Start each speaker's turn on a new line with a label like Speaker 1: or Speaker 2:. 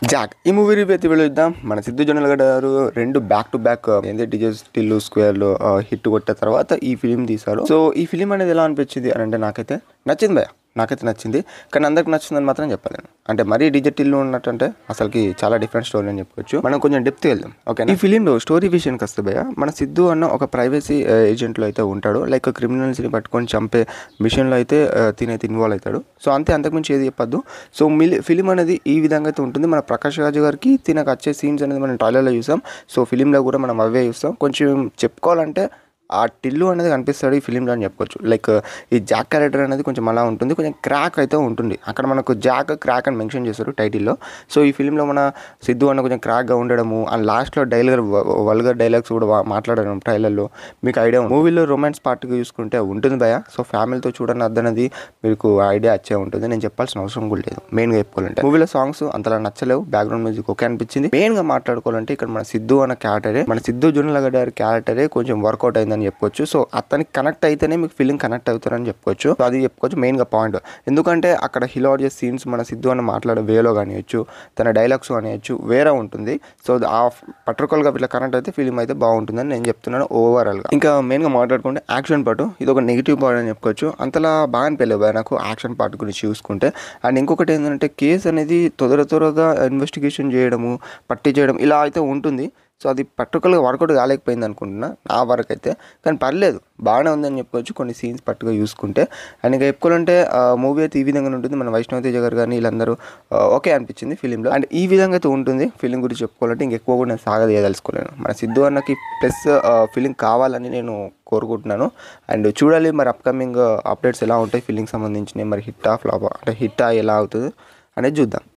Speaker 1: Jack ఈ movie review అయితే వెళుద్దాం. మన సిద్ధు జొన్నలగడ్డ గారు 2 బ్యాక్ టు బ్యాక్ ఏంది డీజే టిల్లు స్క్వేర్లో హిట్ కొట్టిన తర్వాత ఈ ఫిలిం తీశారు. సో ఈ ఫిలిం అనేది ఎలా అనిపించింది అని అంటే నాకైతే నచ్చింది భయ్య, నాకైతే నచ్చింది. కానీ అందరికి నచ్చిందని మాత్రం చెప్పలేను. అంటే మరీ డీజే టిల్లు ఉన్నట్టంటే అసలుకి చాలా డిఫరెంట్ స్టోరీ అని చెప్పుకోవచ్చు. మనం కొంచెం డెప్త్ వెళ్దాం. ఓకే, ఈ ఫిలింలో స్టోరీ విషయానికి వస్తే భయ్య, మన సిద్ధు అన్న ఒక ప్రైవసీ ఏజెంట్లో అయితే ఉంటాడు. లైక్ క్రిమినల్స్ని పట్టుకొని చంపే మిషన్లో అయితే తినైతే ఇన్వాల్వ్ అవుతాడు. సో అంతే, అంతకుమించి ఏది చెప్పొద్దు. సో ఫిలిం అనేది ఈ విధంగా అయితే ఉంటుంది. మన ప్రకాష్ రాజు గారికి తినకు వచ్చే సీన్స్ అనేది మనం ట్రైలర్లో చూసాం. సో ఫిలింలో కూడా మనం అవే చూస్తాం. కొంచెం చెప్పుకోవాలంటే ఆ టిల్లు అనేది కనిపిస్తాడు ఈ ఫిలింలో అని చెప్పుకోవచ్చు. లైక్ ఈ జాక్ క్యారెక్టర్ అనేది కొంచెం అలా ఉంటుంది, కొంచెం క్రాక్ అయితే ఉంటుంది. అక్కడ మనకు జాక్ క్రాక్ అని మెన్షన్ చేస్తారు టైటిల్లో. సో ఈ ఫిలింలో మన సిద్ధు అన్న కొంచెం క్రాక్గా ఉండడము అండ్ లాస్ట్లో వల్గర్ డైలాగ్స్ కూడా మాట్లాడడం ట్రైలర్లో మీకు ఐడియా ఉంది. మూవీలో రొమాన్స్ పార్ట్గా చూసుకుంటే ఉంటుంది భయ. సో ఫ్యామిలీతో చూడని అద్దనది మీకు ఐడియా వచ్చే ఉంటుంది. నేను చెప్పాల్సిన అవసరం కూడా లేదు. మెయిన్గా చెప్పుకోవాలంటే మూవీలో సాంగ్స్ అంతలా నచ్చలేవు, బ్యాక్గ్రౌండ్ మ్యూజిక్ ఓకే అనిపించింది. మెయిన్గా మాట్లాడుకోవాలంటే ఇక్కడ మన సిద్ధు అన్న క్యారెక్టరే, మన సిద్ధు జొన్నలగడ్డ క్యారెక్టరే కొంచెం వర్కౌట్ అయింది అని చెప్పుకోవచ్చు. సో అతనికి కనెక్ట్ అయితేనే మీకు ఫిలిం కనెక్ట్ అవుతారని చెప్పుకోవచ్చు. సో అది చెప్పుకోవచ్చు మెయిన్గా పాయింట్. ఎందుకంటే అక్కడ హిలారియస్ సీన్స్ మన సిద్ధు అన్న మాట్లాడే వేలో కానివచ్చు, తన డైలాగ్స్ కానివచ్చు వేరే ఉంటుంది. సో ఆ పర్టికులర్గా ఇట్లా కనెక్ట్ అయితే ఫిలిం అయితే బాగుంటుందని నేను చెప్తున్నాను ఓవరాల్గా. ఇంకా మెయిన్గా మాట్లాడుకుంటే యాక్షన్ పార్ట్ ఇది ఒక నెగిటివ్ పార్ట్ అని చెప్పుకోవచ్చు. అంతలా బాగా అనిపించలేదు నాకు యాక్షన్ పార్ట్ గురించి చూసుకుంటే. అండ్ ఇంకొకటి ఏంటంటే కేసు అనేది త్వరగా ఇన్వెస్టిగేషన్ చేయడము, పట్టి చేయడం ఇలా అయితే ఉంటుంది. సో అది పర్టికులర్గా వర్కౌట్ కాలేకపోయింది అనుకుంటున్నా నా వరకు అయితే. కానీ పర్లేదు, బాగానే ఉందని చెప్పుకోవచ్చు కొన్ని సీన్స్ పట్టుగా చూసుకుంటే. అండ్ ఇంకా చెప్పుకోవాలంటే మూవీ అయితే ఈ విధంగా ఉంటుంది. మన వైష్ణవ తేజ గారు కానీ వీళ్ళందరూ ఓకే అనిపించింది ఫిలింలో. అండ్ ఈ విధంగా అయితే ఉంటుంది ఫిలిం గురించి చెప్పుకోవాలంటే. ఇంకెక్కువ కూడా నేను సాగదీయదలుచుకోలేను. మన సిద్ధు అన్నకి ప్లస్ ఫిలిం కావాలని నేను కోరుకుంటున్నాను. అండ్ చూడాలి మరి అప్కమింగ్ అప్డేట్స్ ఎలా ఉంటాయి ఫిలింకి సంబంధించినవి. మరి హిట్టా ఫ్లాపా, అంటే హిట్టా ఎలా అవుతుంది అనేది చూద్దాం.